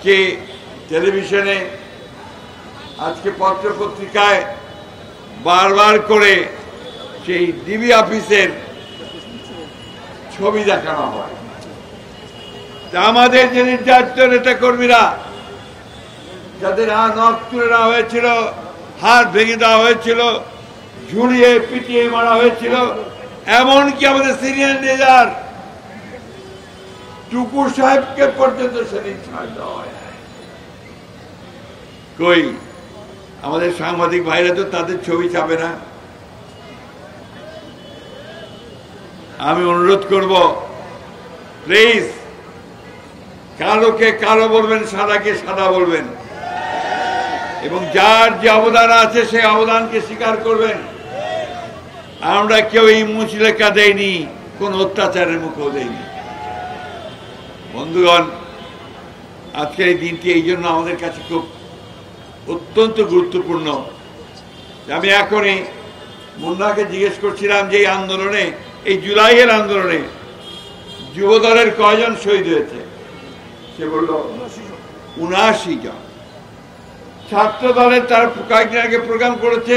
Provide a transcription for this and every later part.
আজকে টেলিভিশনে, আজকে পত্র পত্রিকায় বারবার করে সেই ডিবি অফিসের ছবি দেখানো হয়। আমাদের যে নির্যাতিত নেতা কর্মীরা, যাদের নখ তুলে নেওয়া হয়েছিল, হাত ভেঙে দেওয়া হয়েছিল, ঝুলিয়ে পিটিয়ে মারা হয়েছিল, এমনকি আমাদের সিনিয়র লিডার টুকু সাহেবকে পর্যন্ত সেদিন ছাড় দেওয়া হয়। কই আমাদের সাংবাদিক ভাইরা তো তাদের ছবি ছাপে না। আমি অনুরোধ করব, প্লিজ কালোকে কালো বলবেন, সাদাকে সাদা বলবেন, এবং যার যে অবদান আছে সেই অবদানকে স্বীকার করবেন। আমরা কেউ এই মুচলেখা দেয়নি, কোন অত্যাচারের মুখেও দেয়নি। বন্ধুগণ, আজকের এই দিনটি এই জন্য আমাদের কাছে খুব অত্যন্ত গুরুত্বপূর্ণ। আমি এখনই মুন্নাকে জিজ্ঞেস করছিলাম যে এই আন্দোলনে, এই জুলাইয়ের আন্দোলনে যুবদলের কয়জন শহীদ হয়েছে? সে বলল ৭৯ জন। ছাত্র দলের তার কয়েকদিন আগে প্রোগ্রাম করেছে,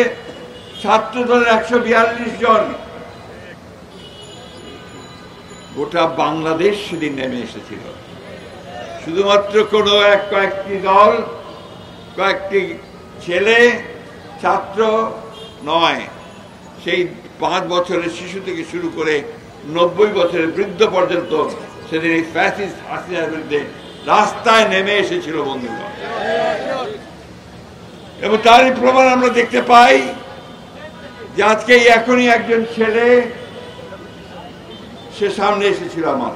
ছাত্র দলের ১৪২ জন। গোটা বাংলাদেশ সেদিন নেমে এসেছিল। শুধুমাত্র কোনো কয়েকটি দল, কয়েকটি ছেলে ছাত্র নয়, সেই ৫ বছরের শিশু থেকে শুরু করে ৯০ বছরের বৃদ্ধ পর্যন্ত সেদিন এই ফ্যাসিস্ট হাসিনার বিরুদ্ধে রাস্তায় নেমে এসেছিল বন্ধুগণ। এবং তারই প্রমাণ আমরা দেখতে পাই যে আজকে এখনই একজন ছেলে সে সামনে এসেছিল আমার,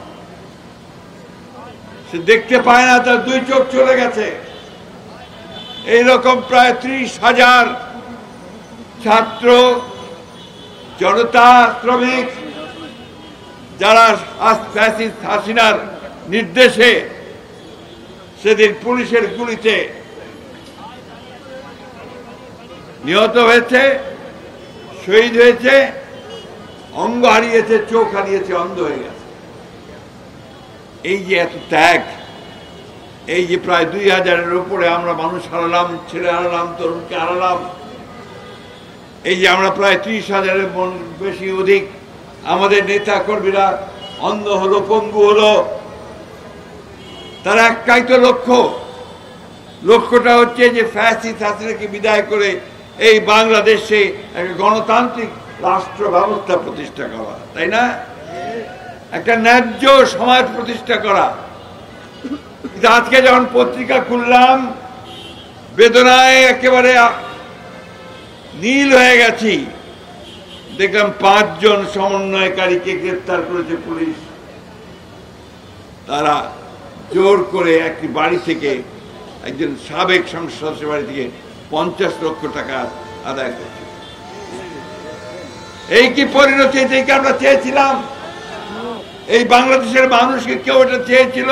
সে দেখতে পায় না, তার ২ চোখ চলে গেছে। এইরকম প্রায় ৩০,০০০ ছাত্র, জনতা, শ্রমিক, যারা ফ্যাসিস্ট হাসিনার নির্দেশে সেদিন পুলিশের গুলিতে নিহত হয়েছে, শহীদ হয়েছে, অঙ্গ হারিয়েছে, চোখ হারিয়েছে, অন্ধ হয়ে গেছে। এই যে এত ত্যাগ, এই যে প্রায় ২,০০০-এর উপরে আমরা মানুষ হারালাম, ছেলে হারালাম, তরুণকে হারালাম, এই যে আমরা প্রায় ৩০,০০০-এর বেশি অধিক আমাদের নেতা কর্মীরা অন্ধ হলো, পঙ্গু হলো, তার একটাই তো লক্ষ্যটা হচ্ছে যে ফ্যাসিস্ট হাসিনাকে বিদায় করে এই বাংলাদেশে একটা গণতান্ত্রিক রাষ্ট্র ব্যবস্থা প্রতিষ্ঠা করা, তাই না? একটা ন্যায্য সমাজ প্রতিষ্ঠা করা। কিন্তু আজকে যখন পত্রিকা খুললাম, বেদনায় একেবারে নীল হয়ে গেছি। দেখলাম ৫ জন সমন্বয়কারীকে গ্রেপ্তার করেছে পুলিশ। তারা জোর করে একটি বাড়ি থেকে, একজন সাবেক সংসদ সদস্যের বাড়ি থেকে ৫০ লক্ষ টাকা আদায় করছে। এই কি পরিণতি? এই কি আমরা চেয়েছিলাম? এই বাংলাদেশের মানুষকে কেউ এটা চেয়েছিল?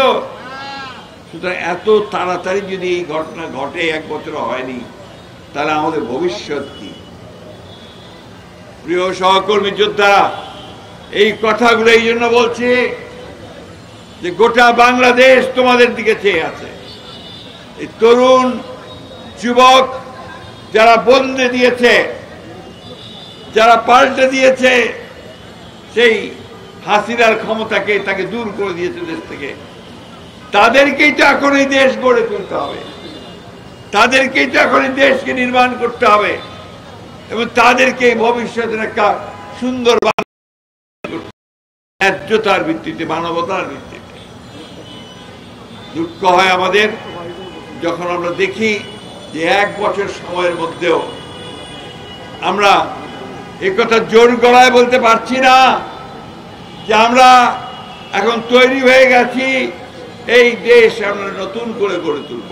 সুতরাং এত তাড়াতাড়ি যদি এই ঘটনা ঘটে, ১ বছর হয়নি, তাহলে আমাদের ভবিষ্যৎ কি? প্রিয় সহকর্মী যোদ্ধারা, এই কথাগুলো এই জন্য বলছি যে গোটা বাংলাদেশ তোমাদের দিকে চেয়ে আছে। এই তরুণ যুবক যারা বদলে দিয়েছে, যারা পাল্টে দিয়েছে সেই হাসিনার ক্ষমতাকে, তাকে দূর করে দিয়েছে দেশ থেকে, তাদেরকেই তো এখন এই দেশ গড়ে তুলতে হবে, তাদেরকেই তো এখন এই দেশকে নির্মাণ করতে হবে, এবং তাদেরকে ভবিষ্যতের একটা সুন্দর ন্যায্যতার ভিত্তিতে, মানবতার ভিত্তিতে। দুঃখ হয় আমাদের যখন আমরা দেখি যে ১ বছর সময়ের মধ্যেও আমরা একথা জোর গলায় বলতে পারছি না যে আমরা এখন তৈরি হয়ে গেছি, এই দেশ আমরা নতুন করে গড়ে তুলব।